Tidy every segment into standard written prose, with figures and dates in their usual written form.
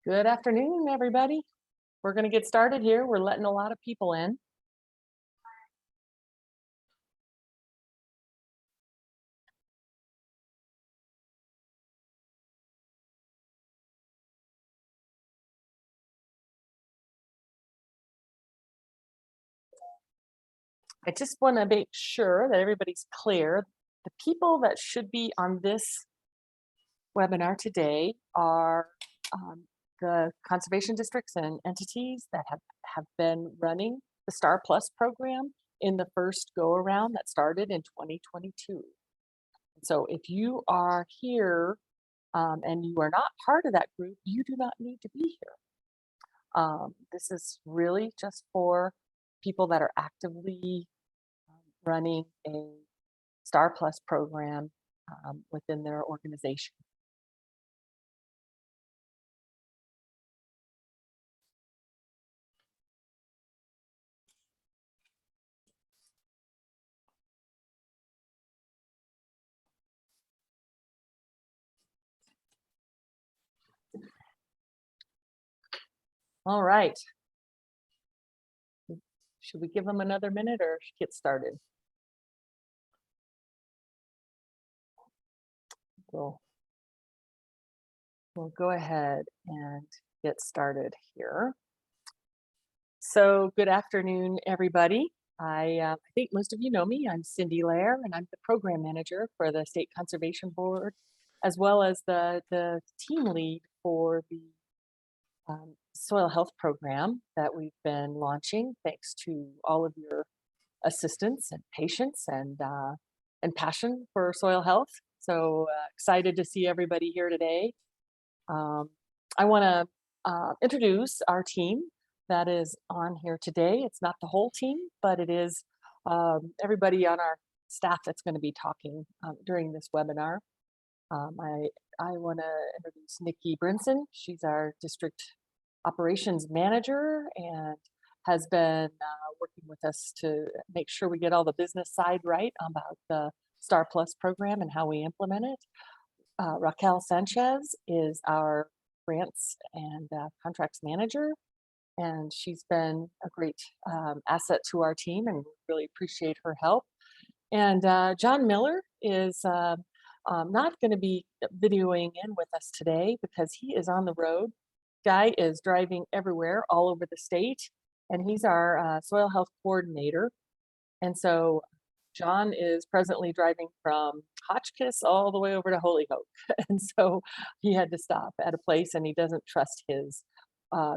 Good afternoon, everybody. We're going to get started here. We're letting a lot of people in. I just want to make sure that everybody's clear. The people that should be on this webinar today are the conservation districts and entities that have been running the Star Plus program in the first go around that started in 2022. So if you are here and you are not part of that group, you do not need to be here. This is really just for people that are actively running a Star Plus program within their organization. All right. Should we give them another minute or get started? We'll go ahead and get started here. So good afternoon, everybody. I think most of you know me. I'm Cindy Lair, and I'm the program manager for the State Conservation Board, as well as the team lead for the soil health program that we've been launching, thanks to all of your assistance and patience and passion for soil health. So excited to see everybody here today. I want to introduce our team that is on here today. It's not the whole team, but it is everybody on our staff that's going to be talking during this webinar. I want to introduce Nikki Brinson. She's our district operations manager and has been working with us to make sure we get all the business side right about the Star Plus program and how we implement it. Raquel Sanchez is our grants and contracts manager, and she's been a great asset to our team and really appreciate her help. And John Miller is not going to be videoing in with us today because he is on the road. Guy is driving everywhere all over the state, and he's our soil health coordinator. And so John is presently driving from Hotchkiss all the way over to Holyoke. And so he had to stop at a place, and he doesn't trust his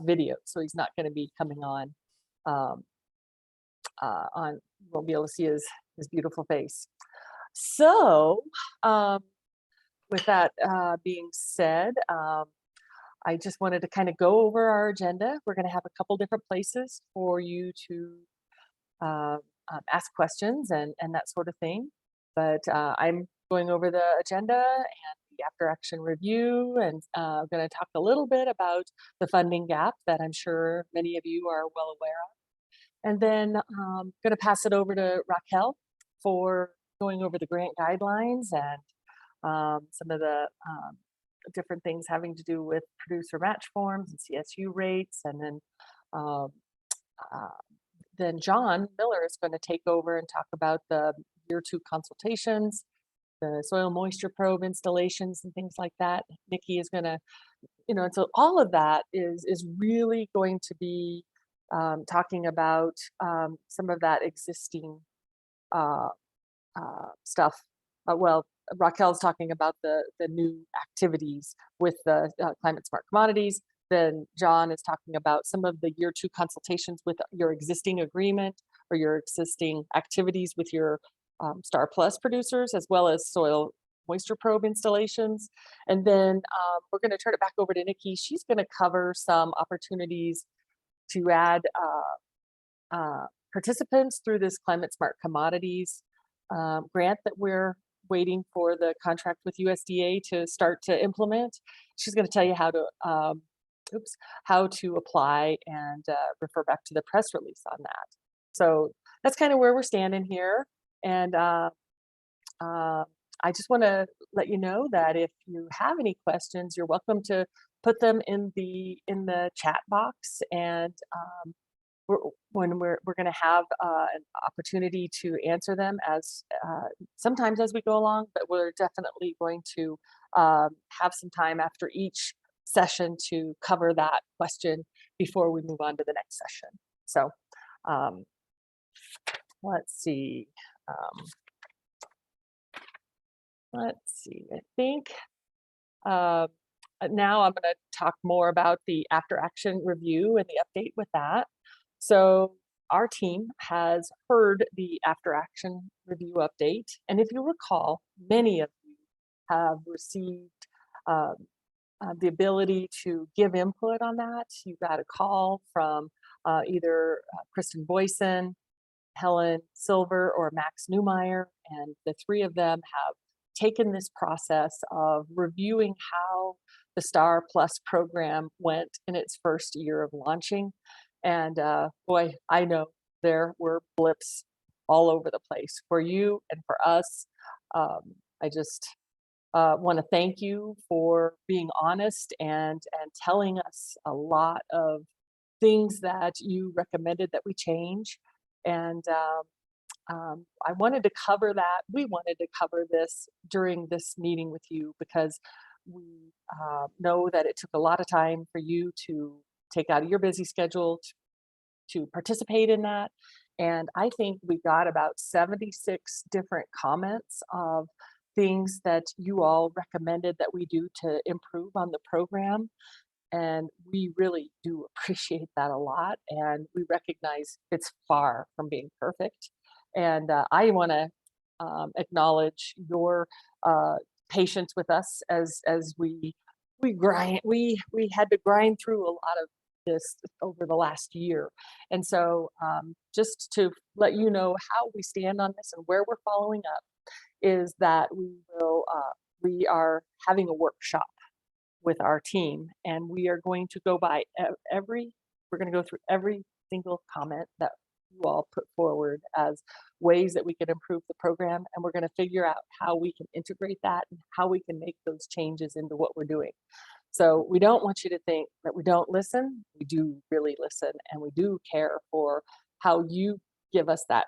video. So he's not going to be coming on, won't be able to see his beautiful face. So with that being said, I just wanted to kind of go over our agenda. We're going to have a couple different places for you to ask questions and that sort of thing. But I'm going over the agenda and the after action review, and I'm going to talk a little bit about the funding gap that I'm sure many of you are well aware of. And then I'm going to pass it over to Raquel for going over the grant guidelines and some of the different things having to do with producer match forms and CSU rates. And then John Miller is going to take over and talk about the year 2 consultations, the soil moisture probe installations and things like that. Nikki is going to, so all of that is really going to be talking about some of that existing stuff. Well, Raquel's talking about the new activities with the climate smart commodities. Then John is talking about some of the year 2 consultations with your existing agreement or your existing activities with your Star Plus producers, as well as soil moisture probe installations. And then we're going to turn it back over to Nikki. She's going to cover some opportunities to add participants through this climate smart commodities grant that we're waiting for the contract with USDA to start to implement. She's going to tell you how to apply and refer back to the press release on that. So that's kind of where we're standing here. And I just want to let you know that if you have any questions, you're welcome to put them in the chat box, and we're, we're going to have an opportunity to answer them as sometimes as we go along, but we're definitely going to have some time after each session to cover that question before we move on to the next session. So um, let's see. Um, I think now I'm going to talk more about the after action review and the update with that. So our team has heard the after action review update. And if you recall, many of you have received um, the ability to give input on that. You got a call from either Kristen Boyson, Helen Silver, or Max Newmeyer, and the three of them have taken this process of reviewing how the STAR Plus program went in its first year of launching. And boy, I know there were blips all over the place for you and for us. I just want to thank you for being honest and telling us a lot of things that you recommended that we change. And I wanted to cover that. We wanted to cover this during this meeting with you because we know that it took a lot of time for you to take out of your busy schedule to participate in that. And I think we got about 76 different comments of things that you all recommended that we do to improve on the program. And we really do appreciate that a lot. And we recognize it's far from being perfect. And I want to acknowledge your patience with us as we had to grind through a lot of this over the last year. And so just to let you know how we stand on this and where we're following up is that we are having a workshop with our team, and we are going to go by we're going to go through every single comment that you all put forward as ways that we can improve the program, and we're going to figure out how we can integrate that and how we can make those changes into what we're doing. So we don't want you to think that we don't listen. We do really listen, and we do care for how you give us that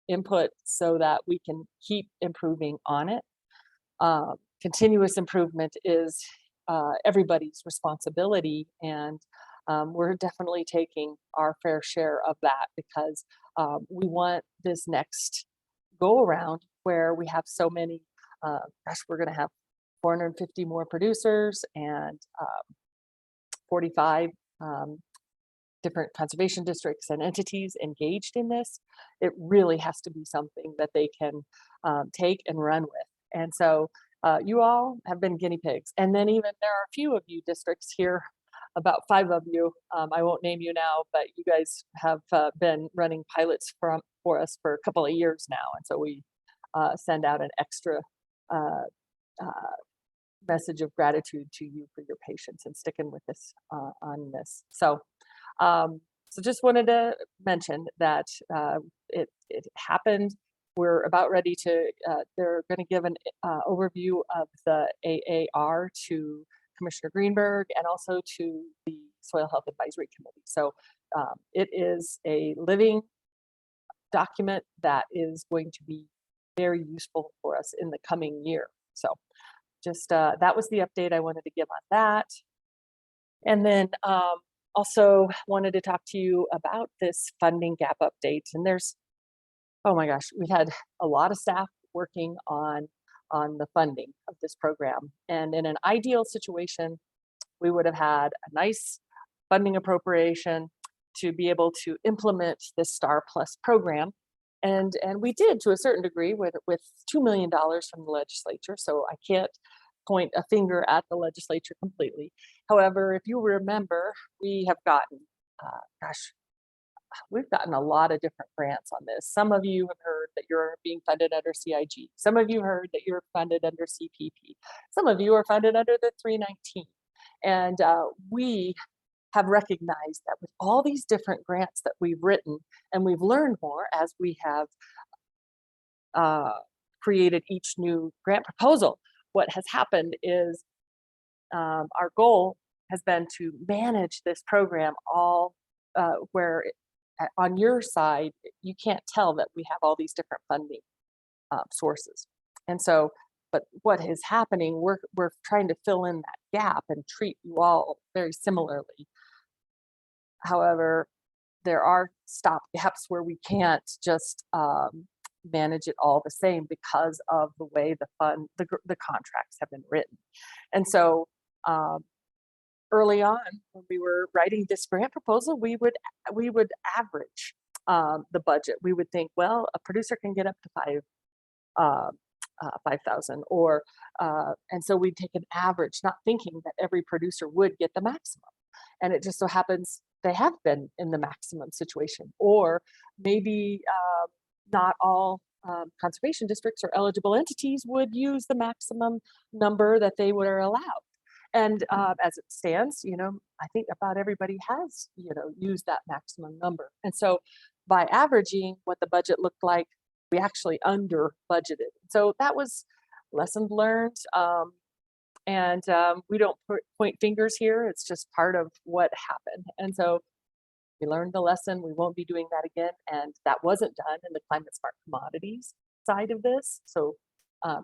input so that we can keep improving on it. Continuous improvement is everybody's responsibility, and we're definitely taking our fair share of that because we want this next go around where we have so many, we're going to have 450 more producers and 45 different conservation districts and entities engaged in this. It really has to be something that they can take and run with. And so you all have been guinea pigs. And then even there are a few of you districts here, about 5 of you, I won't name you now, but you guys have been running pilots for us for a couple of years now. And so we send out an extra message of gratitude to you for your patience and sticking with us on this. So just wanted to mention that it happened. We're about ready to, they're going to give an overview of the AAR to Commissioner Greenberg and also to the Soil Health Advisory Committee. So it is a living document that is going to be very useful for us in the coming year. So just that was the update I wanted to give on that. And then also wanted to talk to you about this funding gap update. And there's, oh my gosh, we've had a lot of staff working on the funding of this program. And in an ideal situation, we would have had a nice funding appropriation to be able to implement this STAR Plus program. And we did to a certain degree with $2 million from the legislature. So I can't point a finger at the legislature completely. However, if you remember, we have gotten, we've gotten a lot of different grants on this. Some of you have heard that you're being funded under CIG. Some of you heard that you're funded under CPP. Some of you are funded under the 319. And we have recognized that with all these different grants that we've written, and we've learned more as we have created each new grant proposal, what has happened is our goal has been to manage this program all where on your side, you can't tell that we have all these different funding sources. And so, but what is happening, we're trying to fill in that gap and treat you all very similarly. However, there are stop gaps where we can't just manage it all the same because of the way the contracts have been written. And so um, early on, when we were writing this grant proposal, we would average the budget. We would think, well, a producer can get up to 5,000, or and so we'd take an average, not thinking that every producer would get the maximum. And it just so happens they have been in the maximum situation, or maybe not all conservation districts or eligible entities would use the maximum number that they were allowed. And as it stands, I think about everybody has, used that maximum number. And so by averaging what the budget looked like, we actually under budgeted. So that was lessons learned. And we don't point fingers here. It's just part of what happened. And so we learned the lesson. We won't be doing that again. And that wasn't done in the climate smart commodities side of this. So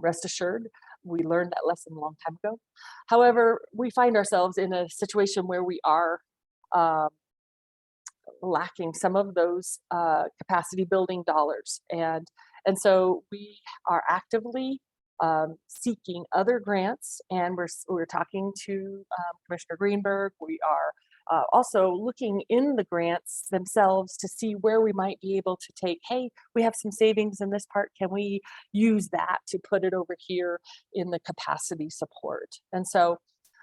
rest assured, we learned that lesson a long time ago. However, we find ourselves in a situation where we are um, lacking some of those capacity building dollars. And so we are actively seeking other grants, and we're talking to Commissioner Greenberg. We are also looking in the grants themselves to see where we might be able to take, hey, we have some savings in this part. Can we use that to put it over here in the capacity support? And so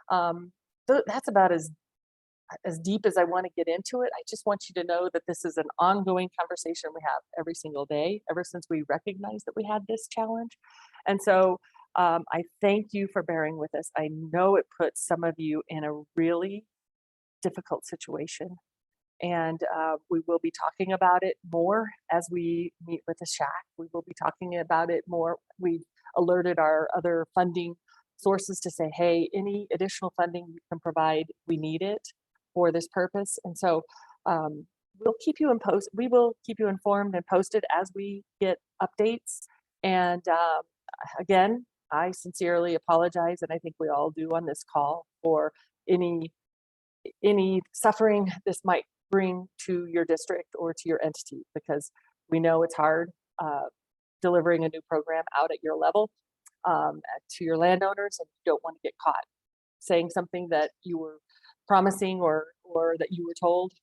that's about as deep as I want to get into it. I just want you to know that this is an ongoing conversation we have every single day, ever since we recognized that we had this challenge. And so I thank you for bearing with us. I know it puts some of you in a really difficult situation. And we will be talking about it more as we meet with the SHAC. We will be talking about it more. We've alerted our other funding sources to say, hey, any additional funding you can provide, we need it for this purpose. And so we'll keep you we will keep you informed and posted as we get updates. And again, I sincerely apologize, and I think we all do on this call, for any suffering this might bring to your district or to your entity, because we know it's hard delivering a new program out at your level to your landowners, and you don't want to get caught saying something that you were promising or that you were told.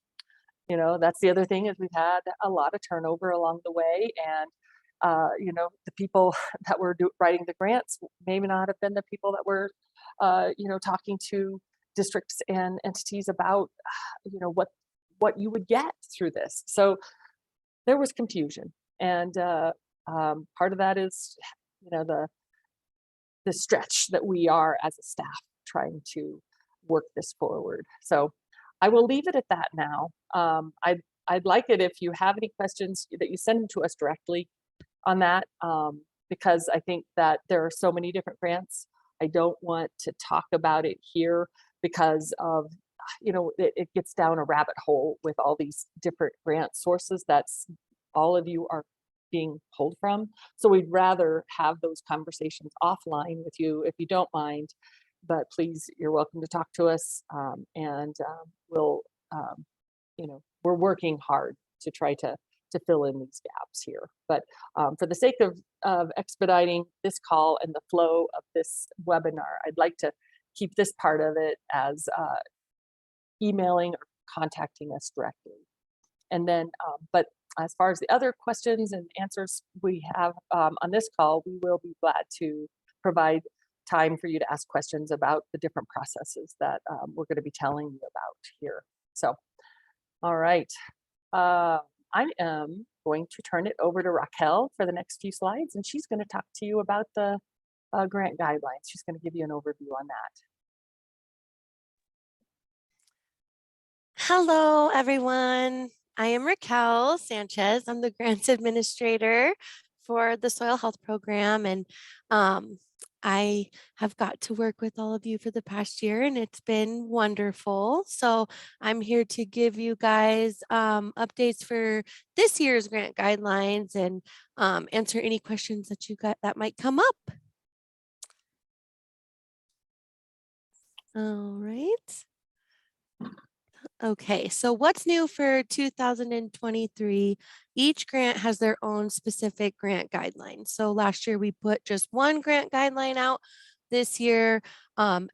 That's the other thing, is we've had a lot of turnover along the way, and the people that were writing the grants may not have been the people that were talking to districts and entities about what you would get through this. So there was confusion, and part of that is the stretch that we are as a staff trying to work this forward. So I will leave it at that now. I'd like it if you have any questions that you send them to us directly on that, because I think that there are so many different grants. I don't want to talk about it here because of, it gets down a rabbit hole with all these different grant sources that's all of you are being pulled from. So we'd rather have those conversations offline with you if you don't mind. But please, you're welcome to talk to us, and we'll, we're working hard to try to fill in these gaps here. But for the sake of expediting this call and the flow of this webinar, I'd like to keep this part of it as emailing or contacting us directly. And then, but as far as the other questions and answers we have on this call, we will be glad to provide time for you to ask questions about the different processes that we're going to be telling you about here. So, all right. I am going to turn it over to Raquel for the next few slides, and she's going to talk to you about the grant guidelines. She's going to give you an overview on that. Hello, everyone. I am Raquel Sanchez. I'm the grants administrator for the Soil Health Program. And I have got to work with all of you for the past year and it's been wonderful. So I'm here to give you guys updates for this year's grant guidelines and answer any questions that you got that might come up. All right. Okay, so what's new for 2023? Each grant has their own specific grant guidelines. So last year we put just one grant guideline out. This year,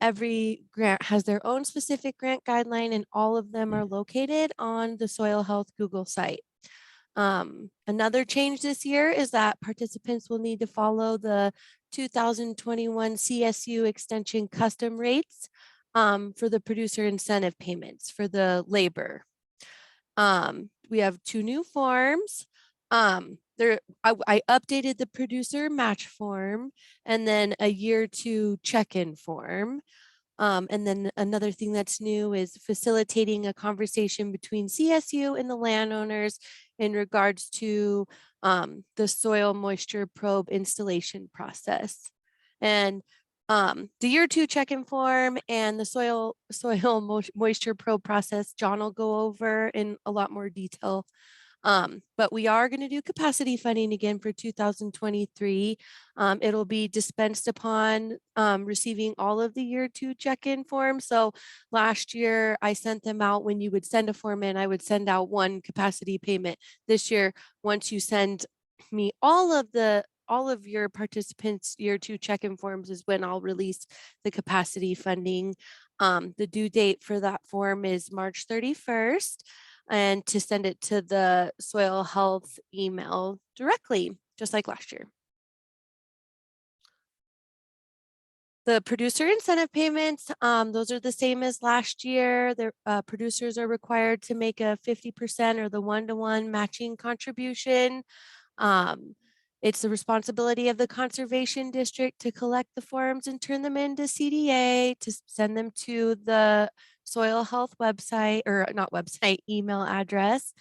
every grant has their own specific grant guideline and all of them are located on the Soil Health Google site. Another change this year is that participants will need to follow the 2021 CSU extension custom rates for the producer incentive payments for the labor. We have 2 new forms. I updated the producer match form and then a year 2 check-in form. And then another thing that's new is facilitating a conversation between CSU and the landowners in regards to the soil moisture probe installation process. And the year 2 check-in form and the soil moisture probe process, John will go over in a lot more detail. But we are going to do capacity funding again for 2023. It'll be dispensed upon receiving all of the year 2 check-in forms. So last year I sent them out when you would send a form in, I would send out one capacity payment. This year, once you send me all of your participants year 2 check-in forms is when I'll release the capacity funding. The due date for that form is March 31st. And to send it to the soil health email directly, just like last year. The producer incentive payments, those are the same as last year. The producers are required to make a 50% or the 1-to-1 matching contribution. It's the responsibility of the conservation district to collect the forms and turn them into CDA to send them to the soil health website, or not website, email address.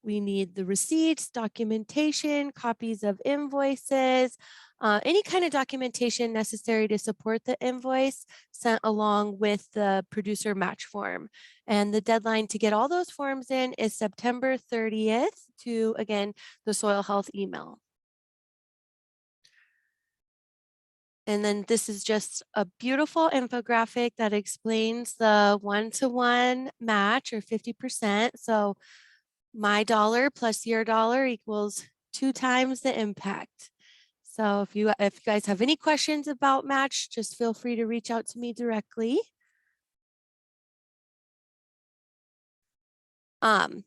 We need the receipts, documentation, copies of invoices, any kind of documentation necessary to support the invoice sent along with the producer match form. And the deadline to get all those forms in is September 30th to, again, the soil health email. And then this is just a beautiful infographic that explains the 1-to-1 match or 50%. So my dollar plus your dollar equals 2 times the impact. So if you guys have any questions about match, just feel free to reach out to me directly.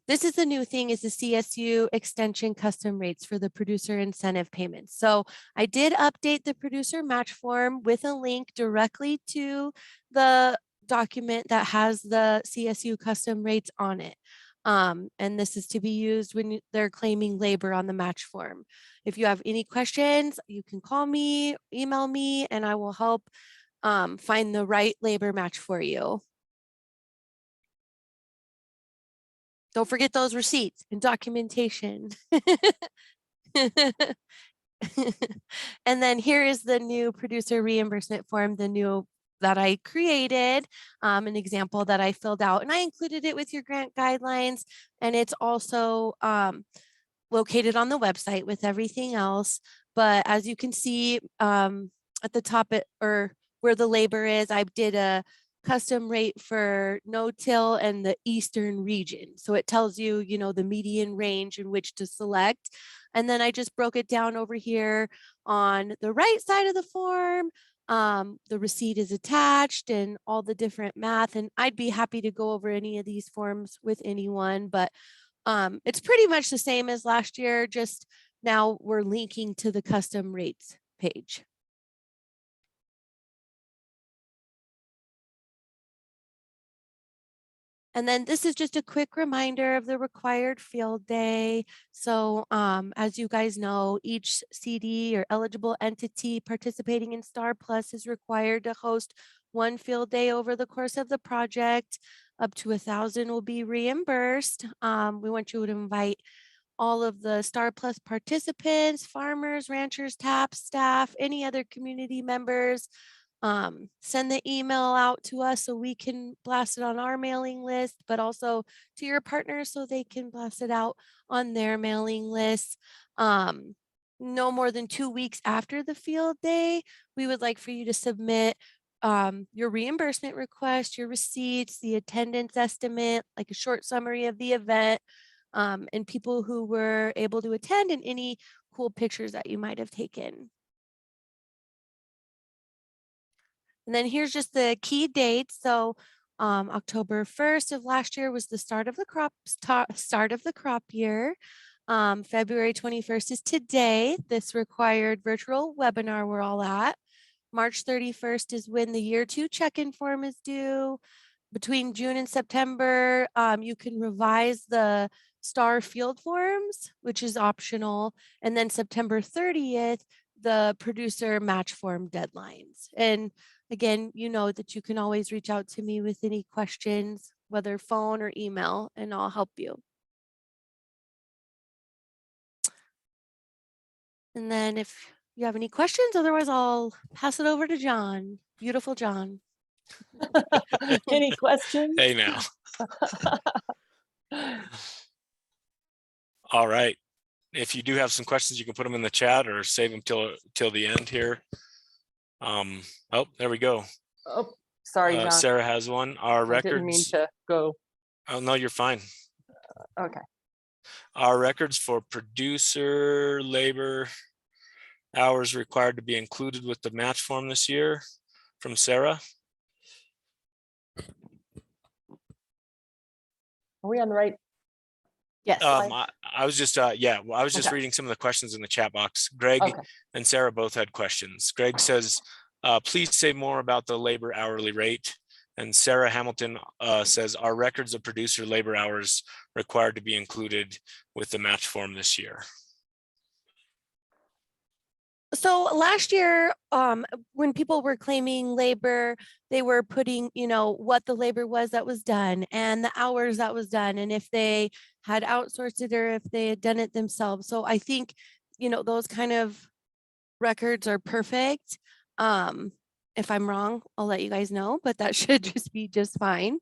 This is the new thing is the CSU extension custom rates for the producer incentive payments. So I did update the producer match form with a link directly to the document that has the CSU custom rates on it. And this is to be used when they're claiming labor on the match form. If you have any questions, you can call me, email me, and I will help find the right labor match for you. Don't forget those receipts and documentation. And then here is the new producer reimbursement form, the new that I created, an example that I filled out, and I included it with your grant guidelines. And it's also located on the website with everything else. But as you can see at the top or where the labor is, I did a custom rate for no-till and the eastern region. So it tells you, you know, the median range in which to select. And then I just broke it down over here on the right side of the form. The receipt is attached and all the different math. And I'd be happy to go over any of these forms with anyone, but it's pretty much the same as last year, just now we're linking to the custom rates page. And then this is just a quick reminder of the required field day. So as you guys know, each CD or eligible entity participating in STAR Plus is required to host 1 field day over the course of the project. Up to 1,000 will be reimbursed. We want you to invite all of the Star Plus participants, farmers, ranchers, TAP staff, any other community members. Send the email out to us so we can blast it on our mailing list, but also to your partners so they can blast it out on their mailing list. No more than 2 weeks after the field day, we would like for you to submit your reimbursement request, your receipts, the attendance estimate, like a short summary of the event, and people who were able to attend, and any cool pictures that you might have taken. And then here's just the key dates. So October 1st of last year was the start of the crop year. February 21st is today. This required virtual webinar we're all at. March 31st is when the year 2 check-in form is due. Between June and September, you can revise the STAR field forms, which is optional. And then September 30th, the producer match form deadlines. And again, you know that you can always reach out to me with any questions, whether phone or email, and I'll help you. And then if you have any questions, otherwise I'll pass it over to John. Beautiful John. Any questions? Hey now. All right. If you do have some questions, you can put them in the chat or save them till the end here. Oh, there we go. Oh, sorry, John. Sarah has one. Our I didn't mean records. to go. Oh no, you're fine. Okay. Our records for producer labor hours required to be included with the match form this year from Sarah. Are we on the right? Yes. I was just yeah, well, I was just Okay. reading some of the questions in the chat box. Greg Okay. and Sarah both had questions. Greg says, please say more about the labor hourly rate. And Sarah Hamilton says, are records of producer labor hours required to be included with the match form this year? So last year, when people were claiming labor, they were putting, you know, what the labor was that was done and the hours that was done, and if they had outsourced it or if they had done it themselves. So I think, you know, those kind of records are perfect. If I'm wrong, I'll let you guys know, but that should just be just fine.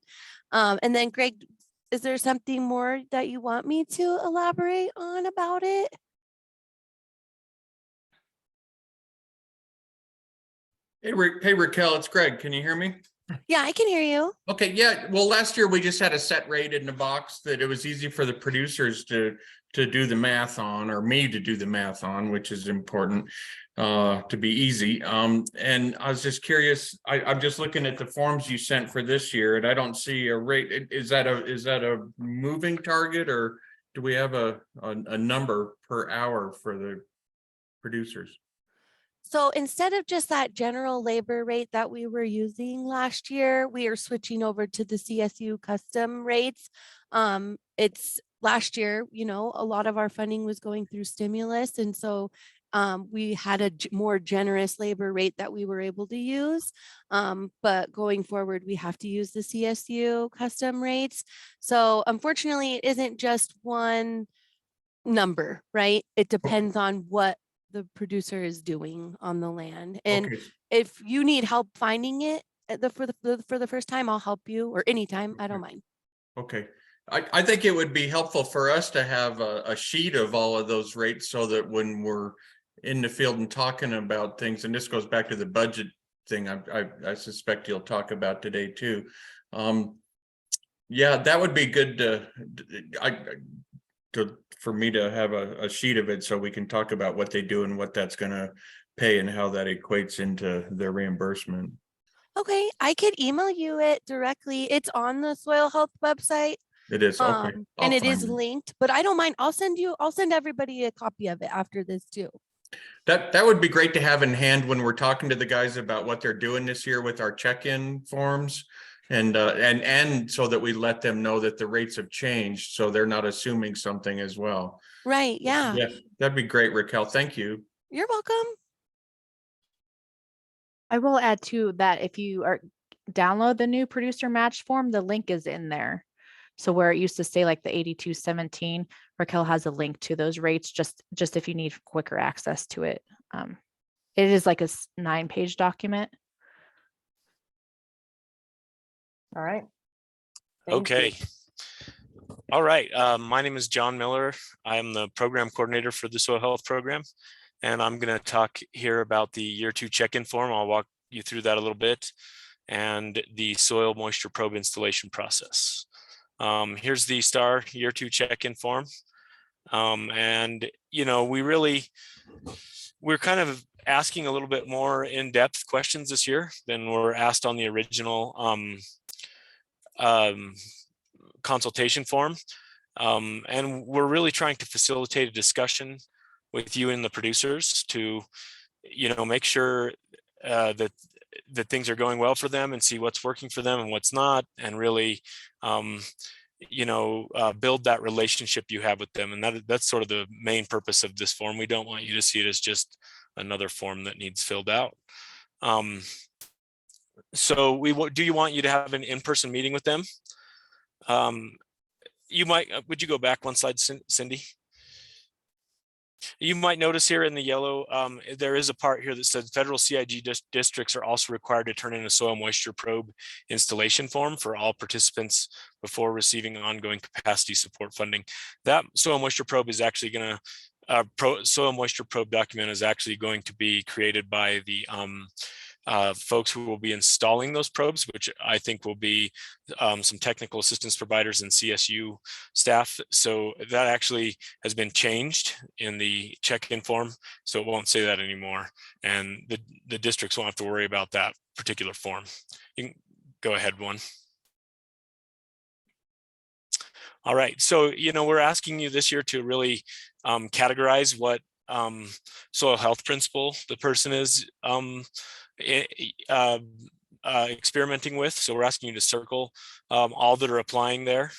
And then Greg, is there something more that you want me to elaborate on about it? Hey Raquel, it's Greg. Can you hear me? Yeah, I can hear you. Okay, yeah. Well, last year we just had a set rate in the box that it was easy for the producers to do the math on, or me to do the math on, which is important to be easy. And I was just curious. I'm just looking at the forms you sent for this year, and I don't see a rate. Is that a moving target, or do we have a number per hour for the producers? So instead of just that general labor rate that we were using last year, we are switching over to the CSU custom rates. It's last year, you know, a lot of our funding was going through stimulus. And so we had a more generous labor rate that we were able to use. But going forward, we have to use the CSU custom rates. So unfortunately, it isn't just one number, right? It depends on what the producer is doing on the land. And Okay. if you need help finding it for the first time, I'll help you, or anytime. I don't mind. Okay. I think it would be helpful for us to have a sheet of all of those rates so that when we're in the field and talking about things, and this goes back to the budget thing I suspect you'll talk about today too. Yeah, that would be good for me to have a sheet of it so we can talk about what they do and what that's going to pay and how that equates into their reimbursement. Okay, I could email you it directly. It's on the soil health website. It is okay. And it is linked, but I don't mind. I'll send everybody a copy of it after this too. That would be great to have in hand when we're talking to the guys about what they're doing this year with our check-in forms. And so that we let them know that the rates have changed, so they're not assuming something as well. Right. Yeah. Yeah, that'd be great, Raquel. Thank you. You're welcome. I will add to that, if you download the new producer match form, the link is in there. So where it used to say like the 8217, Raquel has a link to those rates just if you need quicker access to it. It is like a 9-page document. All right. Thank you. Okay. All right. My name is John Miller. I am the program coordinator for the soil health program. And I'm going to talk here about the year 2 check-in form. I'll walk you through that a little bit, and the soil moisture probe installation process. Here's the STAR year 2 check-in form. And, you know, we're kind of asking a little bit more in-depth questions this year than were asked on the original consultation form. And we're really trying to facilitate a discussion with you and the producers to, you know, make sure that things are going well for them and see what's working for them and what's not, and really, you know, build that relationship you have with them. And that's sort of the main purpose of this form. We don't want you to see it as just another form that needs filled out. So do you want you to have an in-person meeting with them? You might, would you go back one slide, Cindy? You might notice here in the yellow, there is a part here that says federal CIG districts are also required to turn in a soil moisture probe installation form for all participants before receiving ongoing capacity support funding. That soil moisture probe is actually going to, soil moisture probe document is actually going to be created by the folks who will be installing those probes, which I think will be some technical assistance providers and CSU staff. So that actually has been changed in the check-in form, so it won't say that anymore. And the districts won't have to worry about that particular form. You can go ahead, one. All right, so, you know, we're asking you this year to really categorize what soil health principle the person is experimenting with. So we're asking you to circle all that are applying there.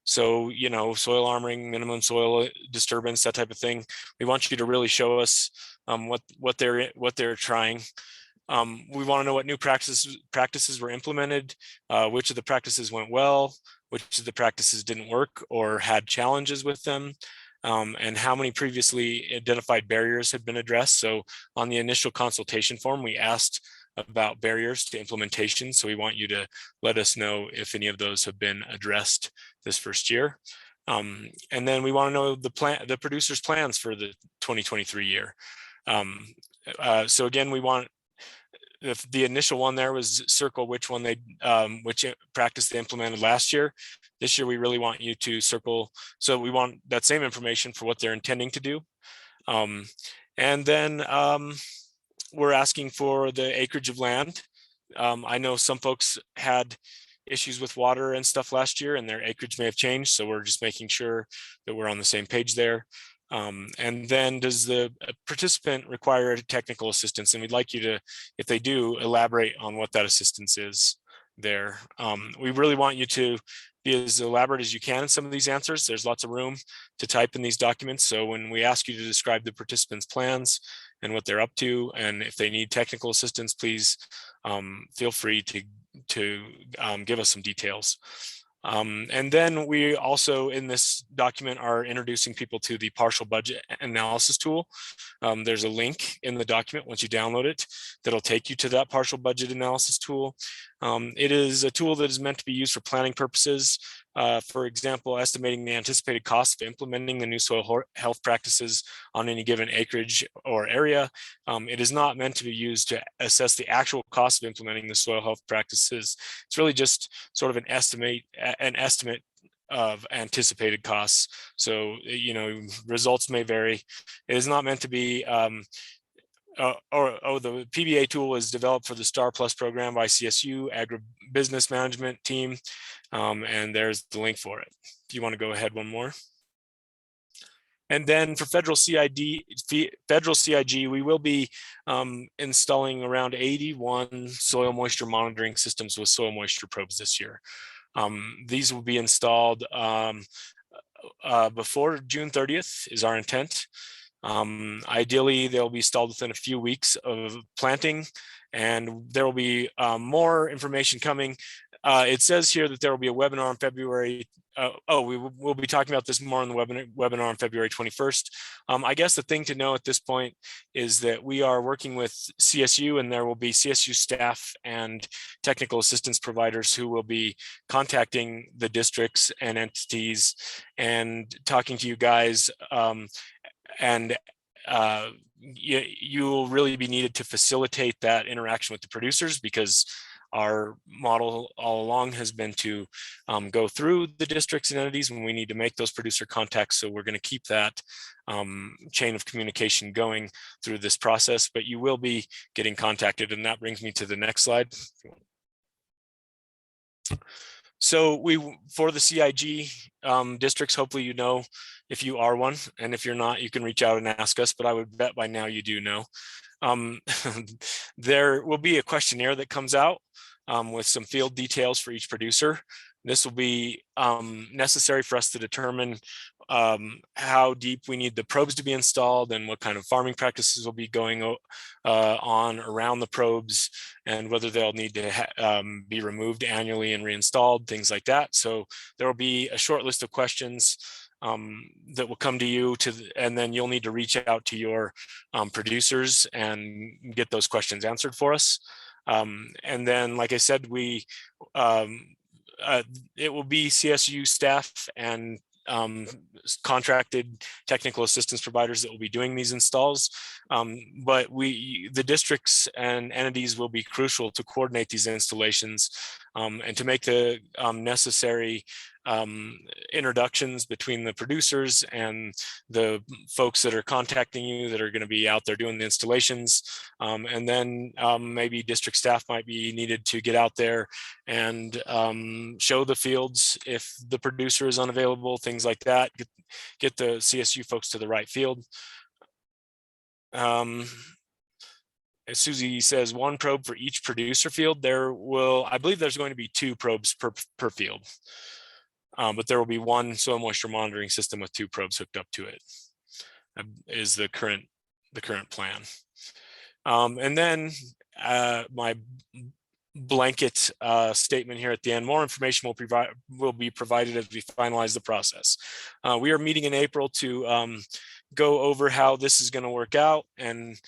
So, you know, soil armoring, minimum soil disturbance, that type of thing. We want you to really show us what they're trying. We want to know what new practices were implemented, which of the practices went well, which of the practices didn't work or had challenges with them. And how many previously identified barriers have been addressed. So on the initial consultation form, we asked about barriers to implementation. So we want you to let us know if any of those have been addressed this first year. And then we want to know the producer's plans for the 2023 year. So again, we want, if the initial one there was circle which one which practice they implemented last year. This year, we really want you to circle. So we want that same information for what they're intending to do. And then we're asking for the acreage of land. I know some folks had issues with water and stuff last year, and their acreage may have changed. So we're just making sure that we're on the same page there. And then does the participant require technical assistance? And we'd like you to, if they do, elaborate on what that assistance is there. We really want you to be as elaborate as you can in some of these answers. There's lots of room to type in these documents. So when we ask you to describe the participants' plans and what they're up to, and if they need technical assistance, please feel free to give us some details. And then we also in this document are introducing people to the partial budget analysis tool. There's a link in the document once you download it that'll take you to that partial budget analysis tool. It is a tool that is meant to be used for planning purposes. For example, estimating the anticipated cost of implementing the new soil health practices on any given acreage or area. It is not meant to be used to assess the actual cost of implementing the soil health practices. It's really just sort of an estimate of anticipated costs. So, you know, results may vary. It is not meant to be the PBA tool was developed for the STAR Plus program by CSU Agribusiness Management team. And there's the link for it. If you want to go ahead one more. And then for federal CIG, we will be installing around 81 soil moisture monitoring systems with soil moisture probes this year. These will be installed before June 30th is our intent. Ideally, they'll be installed within a few weeks of planting, and there will be more information coming. It says here that there will be a webinar on February. We'll be talking about this more on the webinar on February 21st. I guess the thing to know at this point is that we are working with CSU, and there will be CSU staff and technical assistance providers who will be contacting the districts and entities and talking to you guys. You will really be needed to facilitate that interaction with the producers, because our model all along has been to go through the districts and entities when we need to make those producer contacts. So we're going to keep that chain of communication going through this process, but you will be getting contacted. And that brings me to the next slide. So for the CIG districts, hopefully you know if you are one, and if you're not, you can reach out and ask us, but I would bet by now you do know. There will be a questionnaire that comes out with some field details for each producer. This will be necessary for us to determine how deep we need the probes to be installed and what kind of farming practices will be going on around the probes, and whether they'll need to be removed annually and reinstalled, things like that. So there will be a short list of questions that will come to you and then you'll need to reach out to your producers and get those questions answered for us. And then, like I said, it will be CSU staff and contracted technical assistance providers that will be doing these installs. But the districts and entities will be crucial to coordinate these installations and to make the necessary introductions between the producers and the folks that are contacting you that are going to be out there doing the installations. And then maybe district staff might be needed to get out there and show the fields if the producer is unavailable, things like that, get the CSU folks to the right field. As Susie says, one probe for each producer field. I believe there's going to be 2 probes per field. But there will be one soil moisture monitoring system with 2 probes hooked up to it, is the current plan. And then my blanket statement here at the end: more information will be provided as we finalize the process. We are meeting in April to go over how this is going to work out and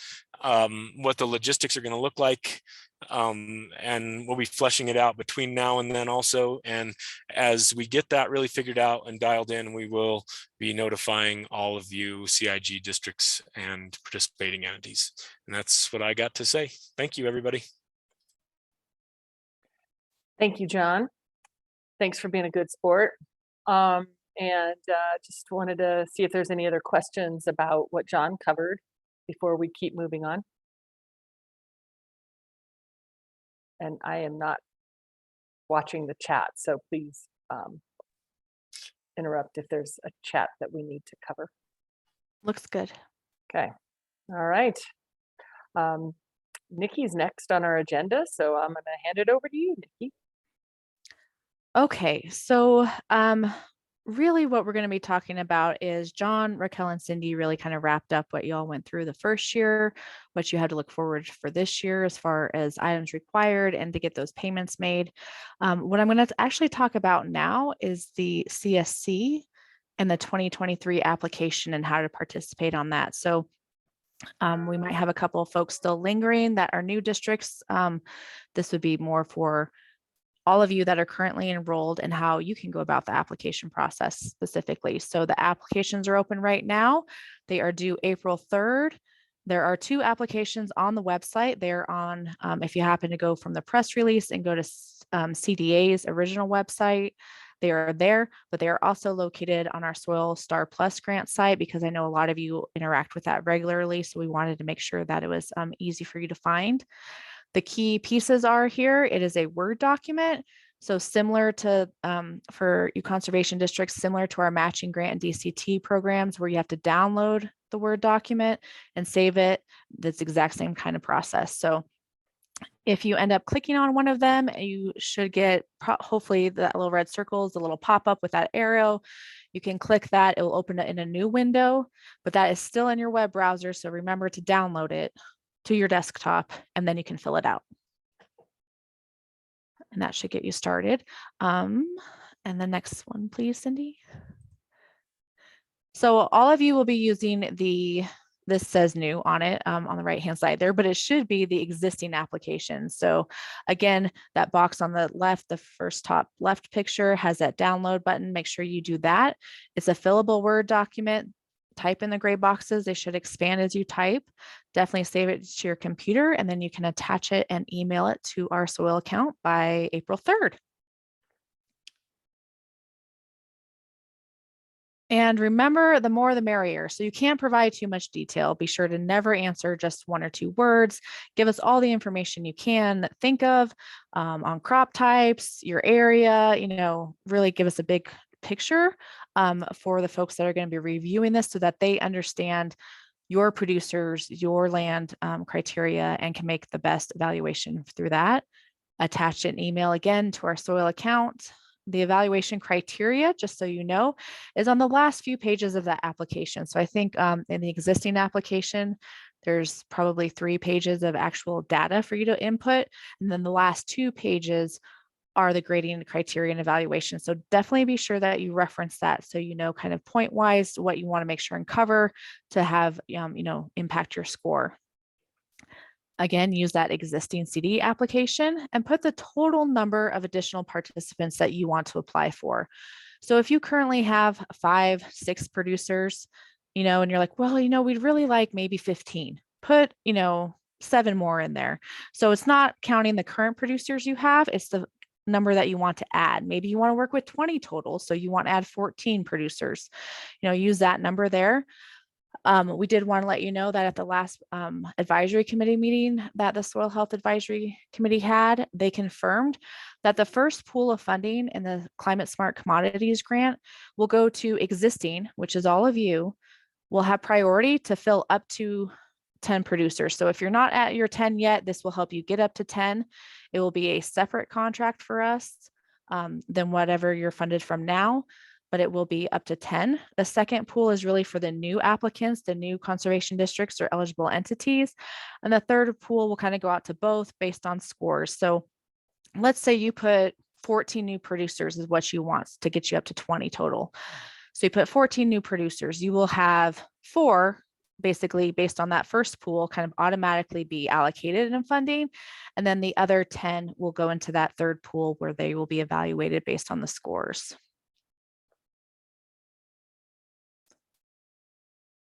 what the logistics are going to look like. And we'll be fleshing it out between now and then also. And as we get that really figured out and dialed in, we will be notifying all of you CIG districts and participating entities. And that's what I got to say. Thank you, everybody. Thank you, John. Thanks for being a good sport. Just wanted to see if there's any other questions about what John covered before we keep moving on. And I am not watching the chat, so please interrupt if there's a chat that we need to cover. Looks good. Okay. All right. Nikki's next on our agenda, so I'm going to hand it over to you, Nikki. Okay, so really what we're going to be talking about is John, Raquel, and Cindy really kind of wrapped up what y'all went through the first year, what you had to look forward for this year as far as items required and to get those payments made. What I'm going to actually talk about now is the CSC and the 2023 application and how to participate on that. So we might have a couple of folks still lingering that are new districts. This would be more for all of you that are currently enrolled and how you can go about the application process specifically. So the applications are open right now. They are due April 3rd. There are 2 applications on the website. They're on, if you happen to go from the press release and go to CDA's original website, they are there, but they are also located on our Soil Star Plus grant site, because I know a lot of you interact with that regularly. So we wanted to make sure that it was easy for you to find. The key pieces are here. It is a Word document. So similar to, for you conservation districts, similar to our matching grant and DCT programs where you have to download the Word document and save it. That's the exact same kind of process. So if you end up clicking on one of them, you should get hopefully that little red circle is a little pop-up with that arrow. You can click that. It will open it in a new window, but that is still in your web browser. So remember to download it to your desktop, and then you can fill it out. and that should get you started. And the next one, please, Cindy. So all of you will be using this says new on it on the right hand side there, but it should be the existing application. So again, that box on the left, the first top left picture has that download button. Make sure you do that. It's a fillable Word document. Type in the gray boxes. They should expand as you type. Definitely save it to your computer, and then you can attach it and email it to our soil account by April 3rd. And remember, the more the merrier. So you can't provide too much detail. Be sure to never answer just 1 or 2 words. Give us all the information you can think of on crop types, your area, really give us a big picture for the folks that are going to be reviewing this so that they understand your producers, your land criteria, and can make the best evaluation through that. Attach an email again to our soil account. The evaluation criteria, just so you know, is on the last few pages of that application. So I think in the existing application, there's probably 3 pages of actual data for you to input. And then the last 2 pages are the grading criteria and evaluation. So definitely be sure that you reference that so you know kind of point wise what you want to make sure and cover to have impact your score. Again, use that existing CD application and put the total number of additional participants that you want to apply for. So if you currently have 5, 6 producers, and you're like, well, we'd really like maybe 15, put, 7 more in there. So it's not counting the current producers you have, it's the number that you want to add. Maybe you want to work with 20 total, so you want to add 14 producers, use that number there. We did want to let you know that at the last advisory committee meeting that the Soil Health Advisory Committee had, they confirmed that the first pool of funding in the Climate Smart Commodities grant will go to existing, which is all of you, will have priority to fill up to 10 producers. So if you're not at your 10 yet, this will help you get up to 10. It will be a separate contract for us than whatever you're funded from now, but it will be up to 10. The second pool is really for the new applicants, the new conservation districts or eligible entities. And the third pool will kind of go out to both based on scores. So let's say you put 14 new producers is what you want to get you up to 20 total. So you put 14 new producers, you will have 4 basically based on that first pool kind of automatically be allocated in funding. And then the other 10 will go into that third pool where they will be evaluated based on the scores.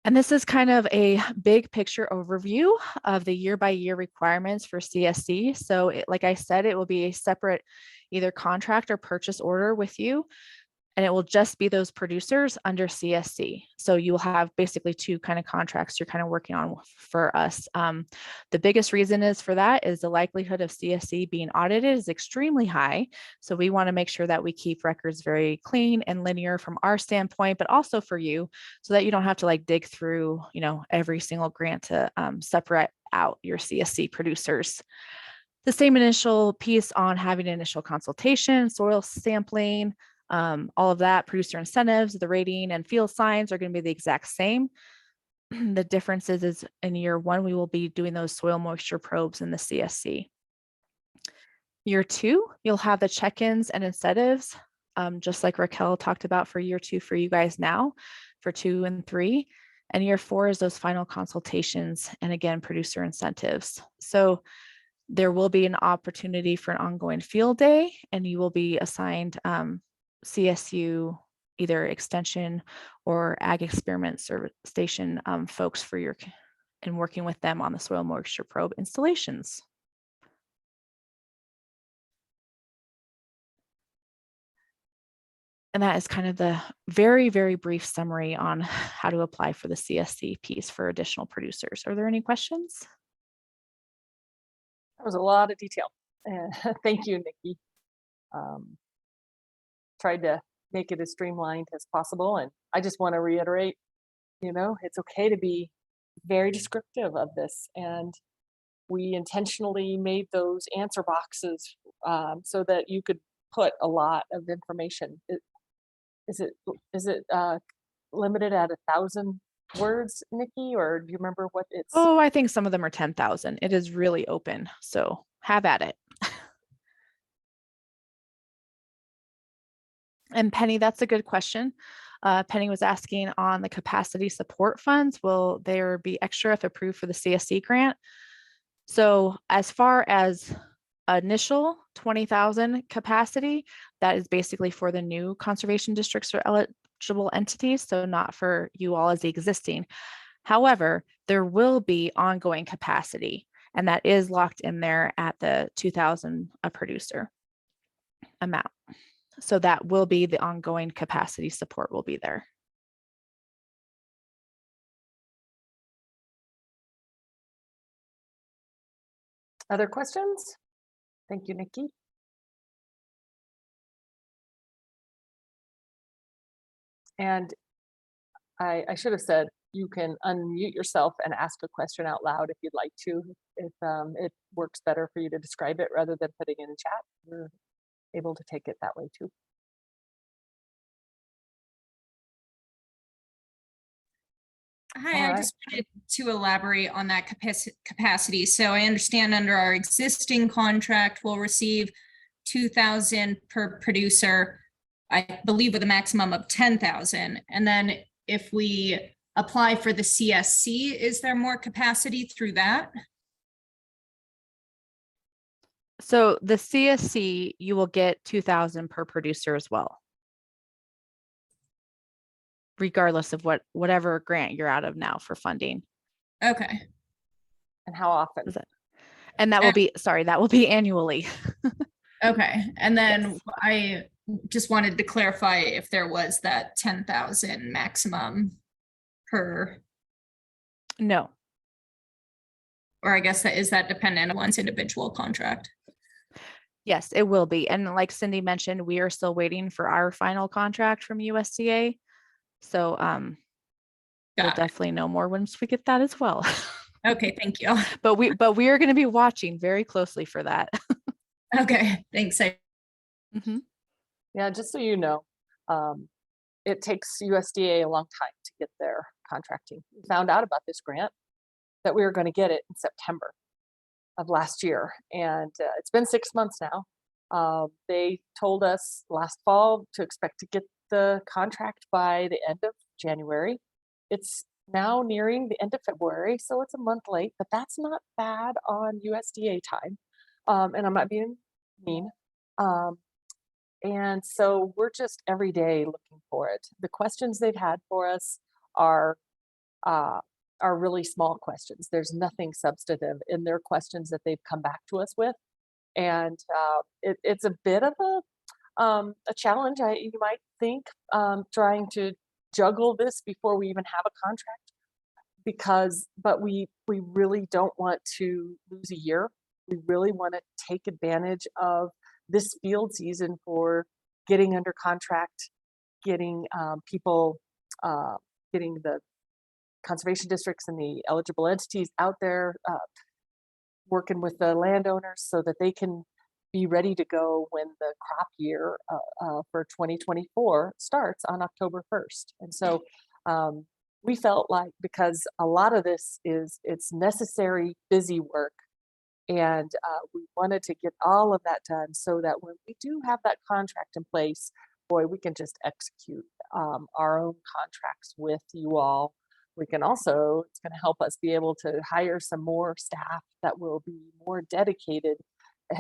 And this is kind of a big picture overview of the year-by-year requirements for CSC. So like I said, it will be a separate either contract or purchase order with you. And it will just be those producers under CSC. So you will have basically 2 kind of contracts you're kind of working on for us. The biggest reason is for that is the likelihood of CSC being audited is extremely high. So we want to make sure that we keep records very clean and linear from our standpoint, but also for you so that you don't have to like dig through, every single grant to separate out your CSC producers. The same initial piece on having initial consultation, soil sampling, all of that, producer incentives, the rating and field signs are going to be the exact same. The difference is in year 1, we will be doing those soil moisture probes in the CSC. Year 2, you'll have the check-ins and incentives, just like Raquel talked about for year 2 for you guys now, for 2 and 3. And year 4 is those final consultations and again, producer incentives. So there will be an opportunity for an ongoing field day and you will be assigned CSU, either extension or ag experiment service station folks for and working with them on the soil moisture probe installations. And that is kind of the very, very brief summary on how to apply for the CSC piece for additional producers. Are there any questions? That was a lot of detail. Thank you, Nikki. Tried to make it as streamlined as possible. And I just want to reiterate, it's okay to be very descriptive of this. And we intentionally made those answer boxes so that you could put a lot of information. Is it limited at 1,000 words, Nikki, or do you remember what it's? Oh, I think some of them are 10,000. It is really open. So have at it. And Penny, that's a good question. Penny was asking on the capacity support funds, will there be extra if approved for the CSC grant? So as far as initial 20,000 capacity, that is basically for the new conservation districts or eligible entities, so not for you all as the existing. However, there will be ongoing capacity, and that is locked in there at the 2,000 a producer amount. So that will be the ongoing capacity support will be there. Other questions? Thank you, Nikki. And I should have said, you can unmute yourself and ask a question out loud if you'd like to. If it works better for you to describe it rather than putting in a chat, you're able to take it that way too. Hi, All I right. just wanted to elaborate on that capacity. So I understand under our existing contract, we'll receive 2,000 per producer, I believe with a maximum of 10,000. And then if we apply for the CSC, is there more capacity through that? So the CSC, you will get 2,000 per producer as well, regardless of whatever grant you're out of now for funding. Okay. And how often? Is it? And that will be, sorry, that will be annually. Okay. And then Yes. I just wanted to clarify if there was that 10,000 maximum per, No, or I guess is that dependent on one's individual contract? yes, it will be. And like Cindy mentioned, we are still waiting for our final contract from USDA. So we'll Got it. definitely know more once we get that as well. Okay, thank you. But we are going to be watching very closely for that. Okay, thanks. Mhm. Yeah, just so you know, it takes USDA a long time to get their contracting. We found out about this grant that we were going to get it in September of last year, and it's been 6 months now. They told us last fall to expect to get the contract by the end of January. It's now nearing the end of February, so it's a month late, but that's not bad on USDA time. And I'm not being mean. And so we're just every day looking for it. The questions they've had for us are really small questions. There's nothing substantive in their questions that they've come back to us with. And it's a bit of a challenge, you might think, trying to juggle this before we even have a contract, but we really don't want to lose a year. We really want to take advantage of this field season for getting under contract, getting people, getting the conservation districts and the eligible entities out there, working with the landowners so that they can be ready to go when the crop year for 2024 starts on October 1st. And so we felt like, because a lot of this it's necessary, busy work, and we wanted to get all of that done so that when we do have that contract in place, boy, we can just execute our own contracts with you all. We can also, it's going to help us be able to hire some more staff that will be more dedicated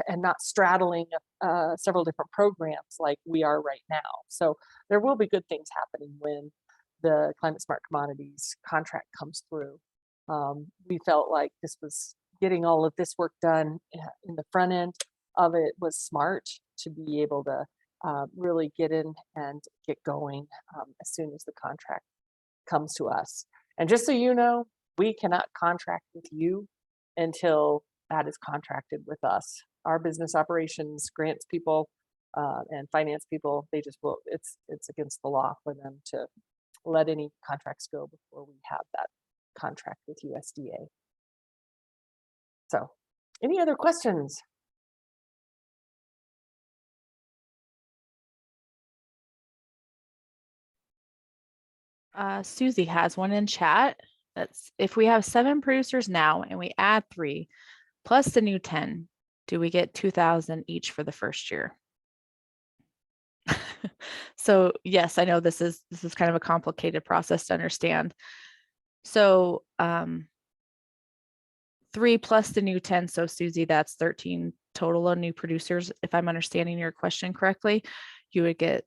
and not straddling several different programs like we are right now. So there will be good things happening when the Climate Smart Commodities contract comes through. We felt like getting all of this work done in the front end of it was smart to be able to really get in and get going as soon as the contract comes to us. And just so you know, we cannot contract with you until that is contracted with us. Our business operations, grants people, and finance people, they just will, it's against the law for them to let any contracts go before we have that contract with USDA. So, any other questions? Susie has one in chat. That's, if we have 7 producers now and we add 3 plus the new 10, do we get 2,000 each for the first year? So yes, I know this is kind of a complicated process to understand. So 3 plus the new 10. So Susie, that's 13 total of new producers. If I'm understanding your question correctly, you would get,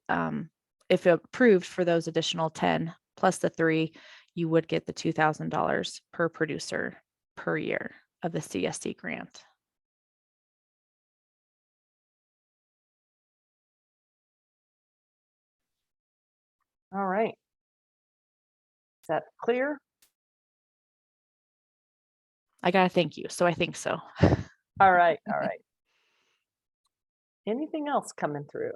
if approved for those additional 10 plus the 3, you would get the $2,000 per producer per year of the CSD grant. All right. Is that clear? I gotta thank you. So I think so. All right, all right. Anything else coming through?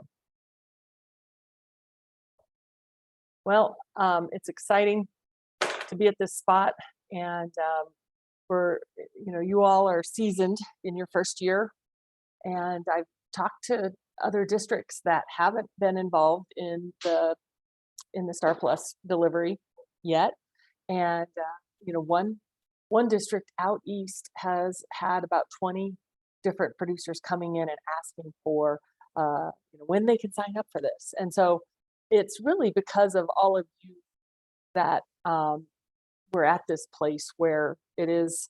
Well, it's exciting to be at this spot, and you all are seasoned in your first year, and I've talked to other districts that haven't been involved in the Star Plus delivery yet, and one district out east has had about 20 different producers coming in and asking for when they can sign up for this. And so it's really because of all of you that we're at this place where it is,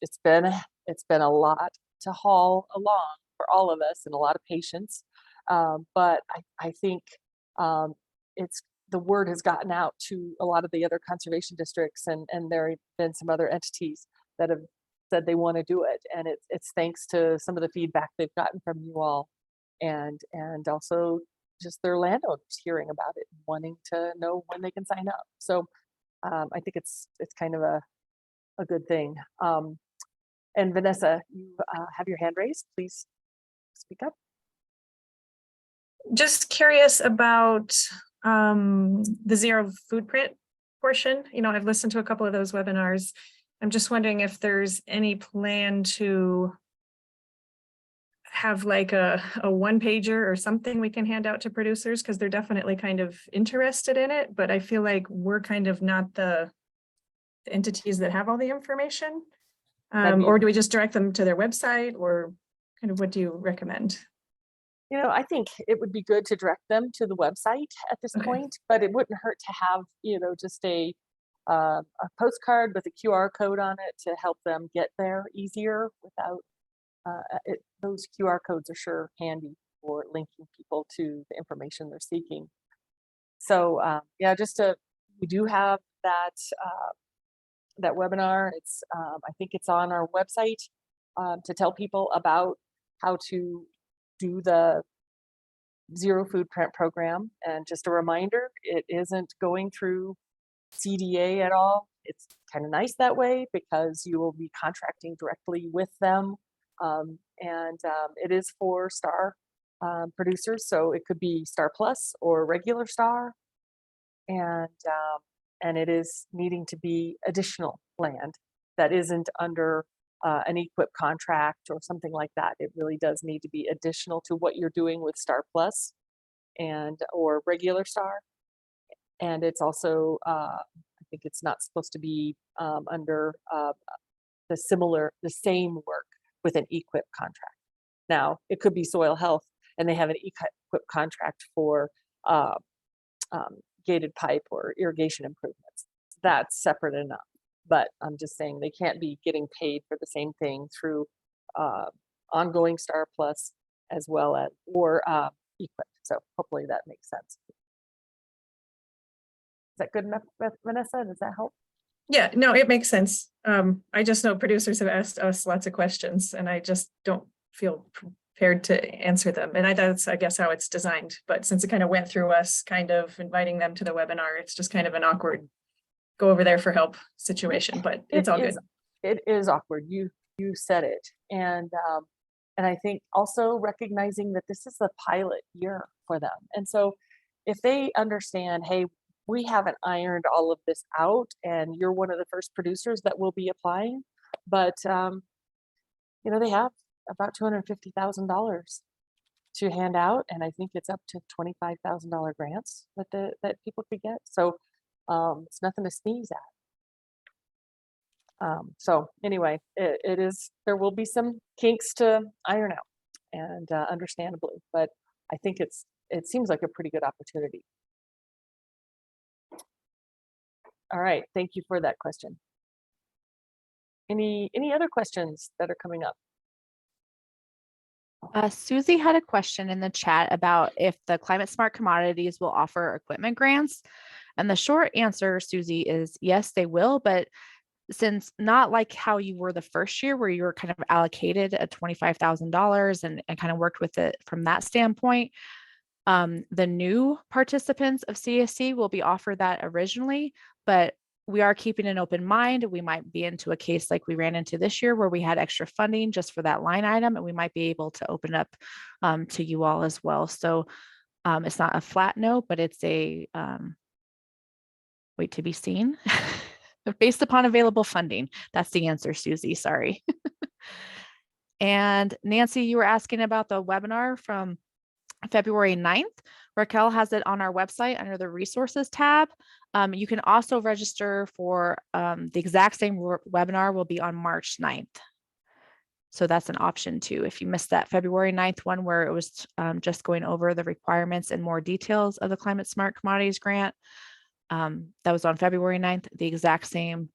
it's been a lot to haul along for all of us and a lot of patience. But I think it's the word has gotten out to a lot of the other conservation districts, and there have been some other entities that have said they want to do it, and it's thanks to some of the feedback they've gotten from you all, and also just their landowners hearing about it and wanting to know when they can sign up. So I think it's kind of a good thing. And Vanessa, you have your hand raised. Please speak up. Just curious about the zero footprint portion. I've listened to a couple of those webinars. I'm just wondering if there's any plan to have like a one pager or something we can hand out to producers, because they're definitely kind of interested in it, but I feel like we're kind of not the entities that have all the information. Or do we just direct them to their website, or kind of what do you recommend? I think it would be good to direct them to the website at this Okay. point, but it wouldn't hurt to have, just a postcard with a QR code on it to help them get there easier without, those QR codes are sure handy for linking people to the information they're seeking. So yeah, we do have that webinar. It's I think it's on our website to tell people about how to do the zero footprint program. And just a reminder, it isn't going through CDA at all. It's kind of nice that way because you will be contracting directly with them. It is for Star producers, so it could be Star Plus or regular Star. And it is needing to be additional land that isn't under an EQIP contract or something like that. It really does need to be additional to what you're doing with Star Plus or regular Star. And it's also, I think it's not supposed to be under the same work with an EQIP contract. Now, it could be soil health and they have an EQIP contract for gated pipe or irrigation improvements. That's separate enough. But I'm just saying they can't be getting paid for the same thing through ongoing Star Plus as well as or EQIP. So hopefully that makes sense. Is that good enough, Vanessa? Does that help? Yeah, no, it makes sense. I just know producers have asked us lots of questions and I just don't feel prepared to answer them. And that's, I guess, how it's designed. But since it kind of went through us kind of inviting them to the webinar, it's just kind of an awkward go over there for help situation, but it's all good. It is awkward. You said it. And I think also recognizing that this is a pilot year for them. And so if they understand, hey, we haven't ironed all of this out and you're one of the first producers that will be applying, but they have about $250,000 to hand out, and I think it's up to $25,000 grants that people could get. So it's nothing to sneeze at. So anyway, there will be some kinks to iron out, and understandably, but I think it seems like a pretty good opportunity. All right, thank you for that question. Any other questions that are coming up? Susie had a question in the chat about if the Climate Smart Commodities will offer equipment grants. And the short answer, Susie, is yes, they will. But since not like how you were the first year where you were kind of allocated a $25,000 and kind of worked with it from that standpoint, the new participants of CSC will be offered that originally, but we are keeping an open mind. We might be into a case like we ran into this year where we had extra funding just for that line item, and we might be able to open up to you all as well. So it's not a flat no, but it's a wait to be seen based upon available funding. That's the answer, Susie, sorry. And Nancy, you were asking about the webinar from February 9th. Raquel has it on our website under the resources tab. You can also register for the exact same webinar will be on March 9th. So that's an option too. If you missed that February 9th one where it was just going over the requirements and more details of the Climate Smart Commodities Grant, that was on February 9th. The exact same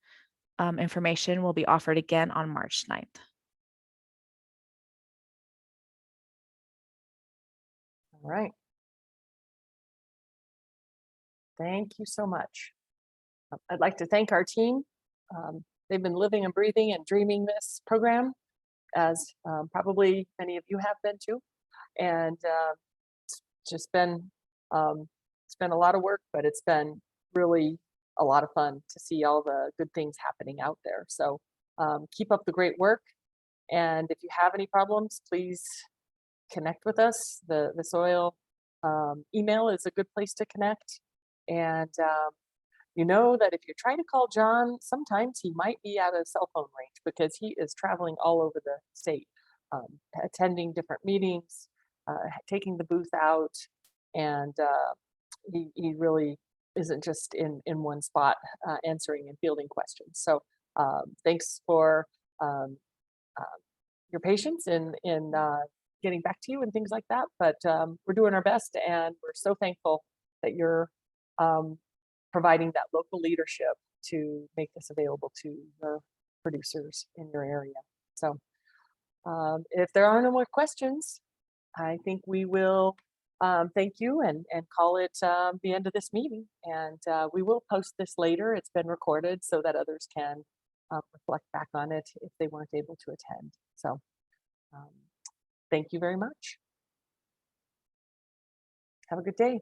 information will be offered again on March 9th. All right. Thank you so much. I'd like to thank our team. They've been living and breathing and dreaming this program, as probably many of you have been too. And it's just been, it's been a lot of work, but it's been really a lot of fun to see all the good things happening out there. So keep up the great work. And if you have any problems, please connect with us. The soil email is a good place to connect. And you know that if you try to call John, sometimes he might be out of cell phone range because he is traveling all over the state, attending different meetings, taking the booth out, and he really isn't just in one spot answering and fielding questions. So thanks for your patience in getting back to you and things like that. But we're doing our best, and we're so thankful that you're providing that local leadership to make this available to the producers in your area. So if there are no more questions, I think we will thank you and call it the end of this meeting. And we will post this later. It's been recorded so that others can reflect back on it if they weren't able to attend. So thank you very much. Have a good day.